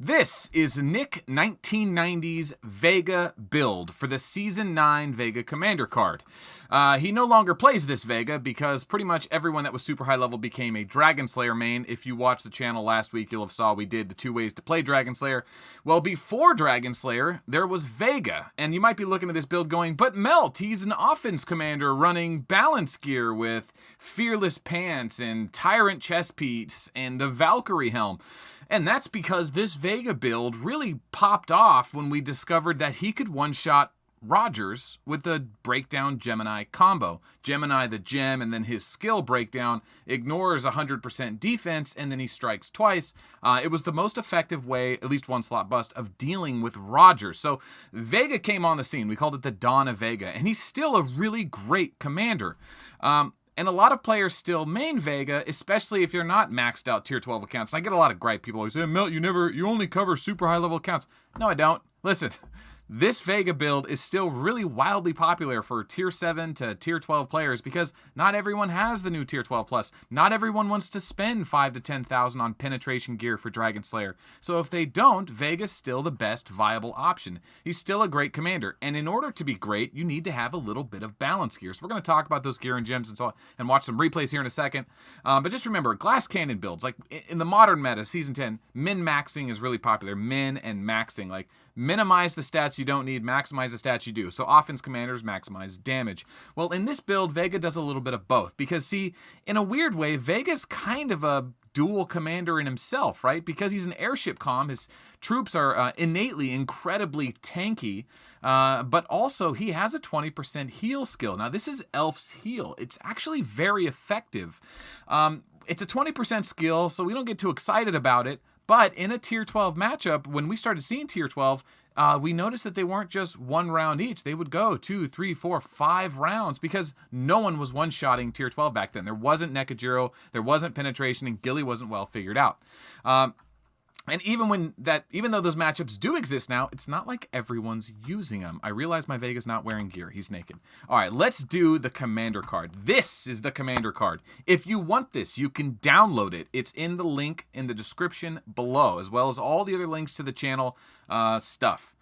This is Nick 1990's Vega build for the Season 9 Vega Commander card. He no longer plays this Vega because pretty much everyone that was super high level became a Dragon Slayer main. If you watched the channel last week, you'll have saw we did the 2 ways to play Dragon Slayer. Well, before Dragon Slayer, there was Vega, and you might be looking at this build going, but Melt, he's an offense commander running balance gear with Fearless Pants and Tyrant chest piece and the Valkyrie helm. And that's because this Vega build really popped off when we discovered that he could one-shot Rogers with the Breakdown Gemini combo. Gemini the gem, and then his skill breakdown ignores 100% defense, and then he strikes twice. It was the most effective way, at least one slot bust, of dealing with Rogers. So Vega came on the scene. We called it the dawn of Vega, and he's still a really great commander. And a lot of players still main Vega, especially if you're not maxed out tier 12 accounts. And I get a lot of gripe. People always say, Melt, you only cover super high level accounts. No, I don't. Listen, this Vega build is still really wildly popular for tier 7 to tier 12 players because not everyone has the new tier 12 plus. Not everyone wants to spend 5 to 10,000 on penetration gear for Dragon Slayer. So if they don't, Vega's still the best viable option. He's still a great commander, and in order to be great, you need to have a little bit of balance gear. So we're going to talk about those gear and gems and so on, and watch some replays here in a second. But just remember, glass cannon builds, like in the modern meta, Season 10, min-maxing is really popular. Min and maxing, like minimize the stats you don't need, maximize the stats you do. So offense commanders maximize damage. Well, in this build, Vega does a little bit of both. Because, see, in a weird way, Vega's kind of a dual commander in himself, right? Because he's an airship comm, his troops are innately incredibly tanky, but also he has a 20% heal skill. Now, this is Elf's heal. It's actually very effective. It's a 20% skill, so we don't get too excited about it. But in a tier 12 matchup, when we started seeing tier 12, we noticed that they weren't just 1 round each. They would go 2, 3, 4, 5 rounds because no one was one-shotting tier 12 back then. There wasn't Nekajiro, there wasn't penetration, and Gilly wasn't well figured out. And even though those matchups do exist now, it's not like everyone's using them. I realize my Vega's not wearing gear. He's naked. All right, let's do the commander card. This is the commander card. If you want this, you can download it. It's in the link in the description below, as well as all the other links to the channel stuff.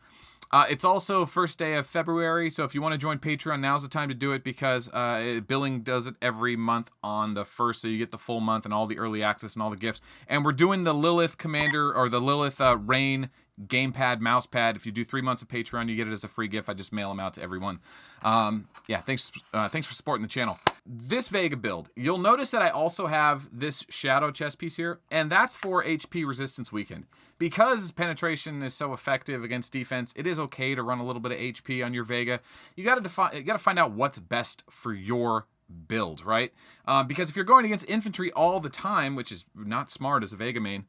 It's also first day of February, so if you want to join Patreon, now's the time to do it because Billing does it every month on the 1st, so you get the full month and all the early access and all the gifts. And we're doing the Lilith Commander, or the Lilith Rain gamepad, mousepad. If you do 3 months of Patreon, you get it as a free gift. I just mail them out to everyone. Yeah, thanks for supporting the channel. This Vega build, you'll notice that I also have this Shadow chess piece here, and that's for HP Resistance Weekend. Because penetration is so effective against defense, it is okay to run a little bit of HP on your Vega. You got to find out what's best for your build, right? Because if you're going against infantry all the time, which is not smart as a Vega main,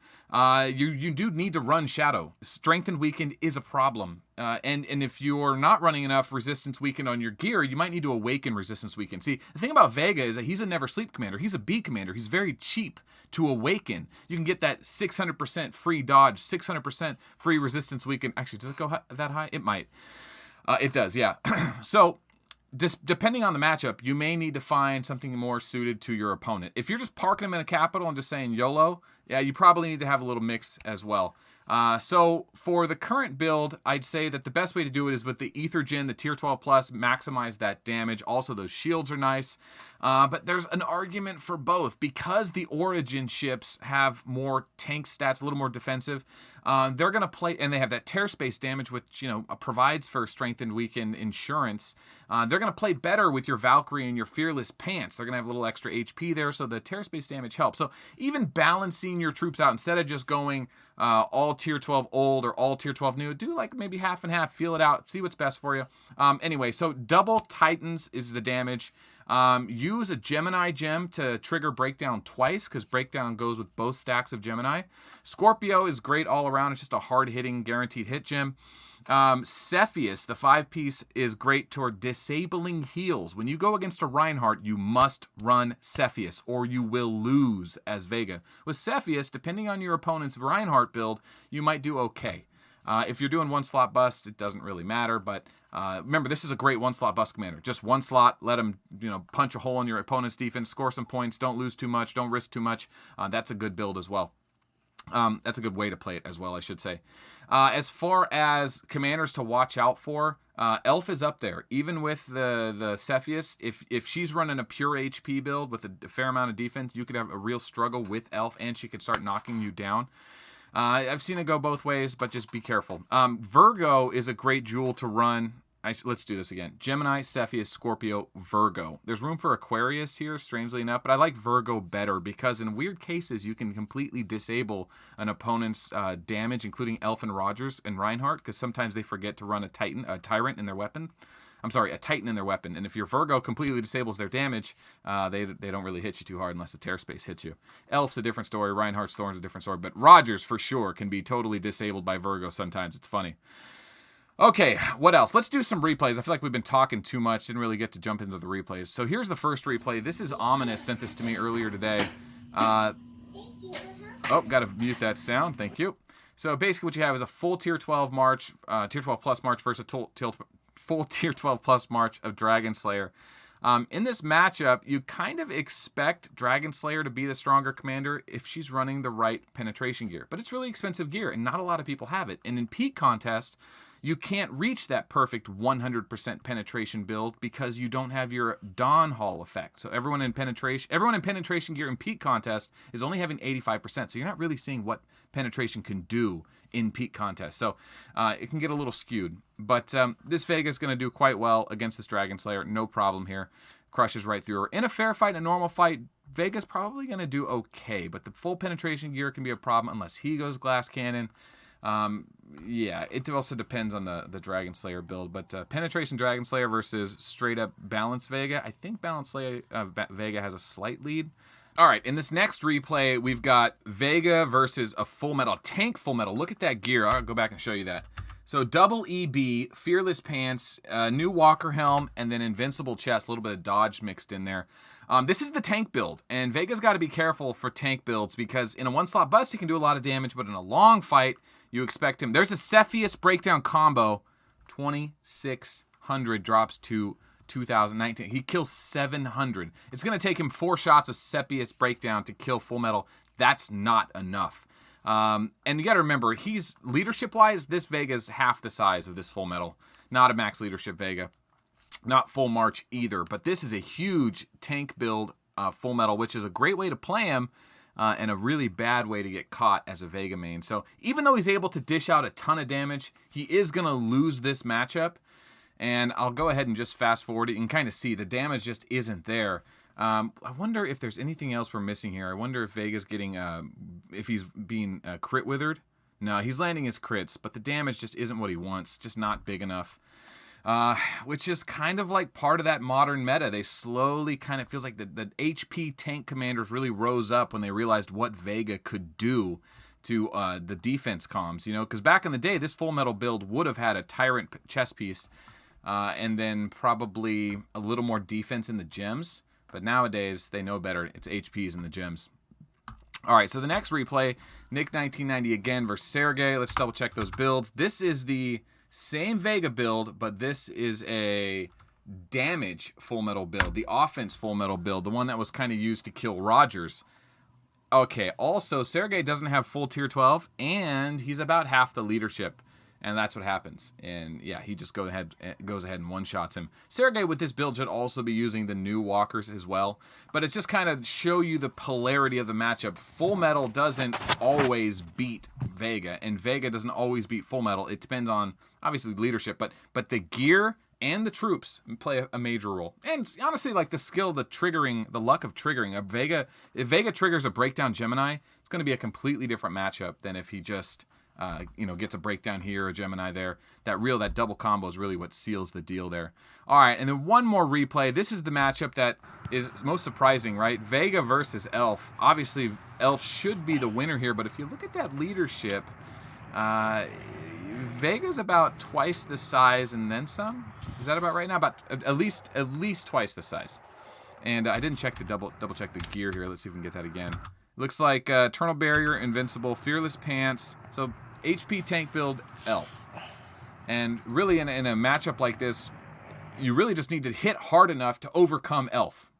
you do need to run Shadow. Strengthened Weekend is a problem. And if you're not running enough Resistance Weekend on your gear, you might need to awaken Resistance Weekend. See, the thing about Vega is that he's a never sleep commander. He's a B commander. He's very cheap to awaken. You can get that 600% free dodge, 600% free Resistance Weekend. Actually, does it go that high? It might. It does, yeah. So, depending on the matchup, you may need to find something more suited to your opponent. If you're just parking them in a capital and just saying YOLO, yeah, you probably need to have a little mix as well. So for the current build, I'd say that the best way to do it is with the Ethergen, the tier 12 plus, maximize that damage. Also, those shields are nice. But there's an argument for both. Because the Origin ships have more tank stats, a little more defensive, they're going to play, and they have that tear space damage, which, provides for strengthened weekend insurance. They're going to play better with your Valkyrie and your Fearless Pants. They're going to have a little extra HP there, so the tear space damage helps. So even balancing your troops out, instead of just going all tier 12 old or all tier 12 new, do like maybe half and half, feel it out, see what's best for you. Anyway, so double Titans is the damage. Use a Gemini gem to trigger Breakdown twice, because Breakdown goes with both stacks of Gemini. Scorpio is great all around. It's just a hard-hitting, guaranteed hit gem. Cepheus, the 5-piece, is great toward disabling heals. When you go against a Reinhardt, you must run Cepheus, or you will lose as Vega. With Cepheus, depending on your opponent's Reinhardt build, you might do okay. If you're doing 1 slot bust, it doesn't really matter, but remember, this is a great 1 slot bust commander. Just 1 slot, let him punch a hole in your opponent's defense, score some points, don't lose too much, don't risk too much. That's a good build as well. That's a good way to play it as well, I should say. As far as commanders to watch out for, Elf is up there. Even with the Cepheus, if she's running a pure HP build with a fair amount of defense, you could have a real struggle with Elf, and she could start knocking you down. I've seen it go both ways, but just be careful. Virgo is a great jewel to run. Let's do this again. Gemini, Cepheus, Scorpio, Virgo. There's room for Aquarius here, strangely enough, but I like Virgo better because in weird cases, you can completely disable an opponent's damage, including Elf and Rogers and Reinhardt, because sometimes they forget to run a Tyrant in their weapon. I'm sorry, a Titan in their weapon. And if your Virgo completely disables their damage, they don't really hit you too hard unless the tear space hits you. Elf's a different story. Reinhardt's Thorn's a different story. But Rogers, for sure, can be totally disabled by Virgo sometimes. It's funny. Okay, what else? Let's do some replays. I feel like we've been talking too much. Didn't really get to jump into the replays. So here's the first replay. This is Ominous. Sent this to me earlier today. Oh, got to mute that sound. Thank you. So basically what you have is a full Tier 12 March, Tier 12 Plus March versus a full Tier 12 Plus March of Dragon Slayer. In this matchup, you kind of expect Dragon Slayer to be the stronger commander if she's running the right penetration gear. But it's really expensive gear, and not a lot of people have it. And in Peak Contest, you can't reach that perfect 100% penetration build because you don't have your Dawn Hall effect. So everyone in penetration gear in Peak Contest is only having 85%. So you're not really seeing what penetration can do in Peak Contest. So it can get a little skewed. But this Vega is going to do quite well against this Dragon Slayer. No problem here. Crushes right through her. In a fair fight, a normal fight, Vega's probably going to do okay. But the full penetration gear can be a problem unless he goes Glass Cannon. Yeah, it also depends on the Dragon Slayer build, but penetration Dragon Slayer versus straight up Balance Vega. I think Balance Vega has a slight lead. All right, in this next replay, we've got Vega versus a Full Metal, tank Full Metal. Look at that gear. I'll go back and show you that. So double EB, Fearless Pants, new Walker Helm, and then Invincible Chest, a little bit of dodge mixed in there. This is the tank build, and Vega's got to be careful for tank builds because in a one-slot bust, he can do a lot of damage, but in a long fight, you expect him. There's a Cepheus breakdown combo, 2,600 drops to 2019. He kills 700. It's going to take him 4 shots of Cepheus breakdown to kill Full Metal. That's not enough. And you got to remember, he's leadership-wise, this Vega's half the size of this Full Metal. Not a max leadership Vega. Not full March either. But this is a huge tank build Full Metal, which is a great way to play him. And a really bad way to get caught as a Vega main. So even though he's able to dish out a ton of damage, he is going to lose this matchup. And I'll go ahead and just fast forward it. You can kind of see the damage just isn't there. I wonder if there's anything else we're missing here. I wonder if Vega's getting, if he's being crit withered. No, he's landing his crits, but the damage just isn't what he wants. Just not big enough. Which is kind of like part of that modern meta. They slowly kind of feels like the HP tank commanders really rose up when they realized what Vega could do to the defense comms, you know, because back in the day, this Full Metal build would have had a Tyrant chest piece and then probably a little more defense in the gems. But nowadays, they know better. It's HPs in the gems. All right, so the next replay, Nick 1990 again versus Sergey. Let's double check those builds. This is the same Vega build, but this is a damage Full Metal build, the offense Full Metal build, the one that was kind of used to kill Rogers. Okay, also, Sergey doesn't have full Tier 12, and he's about half the leadership, and that's what happens. And yeah, he just goes ahead and one-shots him. Sergey with this build should also be using the new walkers as well, but it's just kind of show you the polarity of the matchup. Full Metal doesn't always beat Vega, and Vega doesn't always beat Full Metal. It depends on, obviously, leadership, but the gear and the troops play a major role. And honestly, like the skill, the luck of triggering. If Vega triggers a breakdown Gemini, it's going to be a completely different matchup than if he just gets a breakdown here, a Gemini there. That double combo is really what seals the deal there. All right, and then one more replay. This is the matchup that is most surprising, right? Vega versus Elf. Obviously, Elf should be the winner here, but if you look at that leadership, Vega's about twice the size and then some. Is that about right now? About at least twice the size. And I didn't check the double check the gear here. Let's see if we can get that again. Looks like Eternal Barrier, Invincible, Fearless Pants. So HP tank build, Elf. And really in a matchup like this, you really just need to hit hard enough to overcome Elf.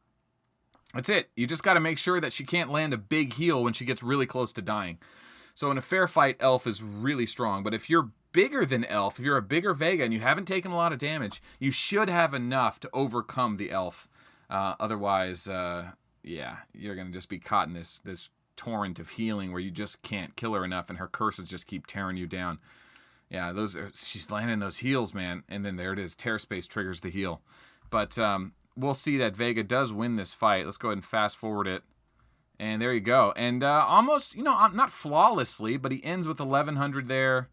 That's it. You just got to make sure that she can't land a big heal when she gets really close to dying. So in a fair fight, Elf is really strong. But if you're bigger than Elf, if you're a bigger Vega and you haven't taken a lot of damage, you should have enough to overcome the Elf. Otherwise, yeah, you're going to just be caught in this torrent of healing where you just can't kill her enough and her curses just keep tearing you down. Yeah, she's landing those heals, man. And then there it is. Tear Space triggers the heal. But we'll see that Vega does win this fight. Let's go ahead and fast forward it. And there you go. And almost, not flawlessly, but he ends with 1,100 there.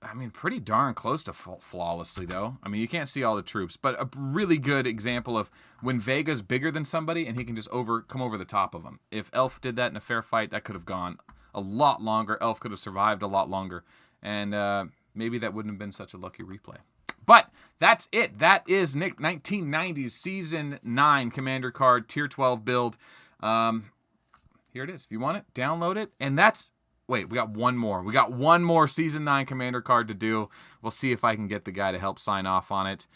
I mean, pretty darn close to flawlessly, though. I mean, you can't see all the troops. But a really good example of when Vega's bigger than somebody and he can just come over the top of them. If Elf did that in a fair fight, that could have gone a lot longer. Elf could have survived a lot longer. And maybe that wouldn't have been such a lucky replay. But that's it. That is Nick 1990's Season 9 Commander card, Tier 12 build. Here it is. If you want it, download it. And wait, we got one more. We got one more Season 9 Commander card to do. We'll see if I can get the guy to help sign off on it.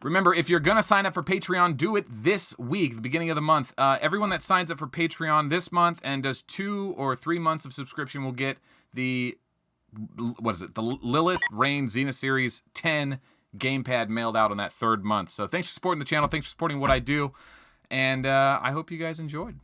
Remember, if you're going to sign up for Patreon, do it this week, the beginning of the month. Everyone that signs up for Patreon this month and does 2 or 3 months of subscription will get the Lilith Reign Xena Series 10 gamepad mailed out on that 3rd month. So thanks for supporting the channel. Thanks for supporting what I do. And I hope you guys enjoyed.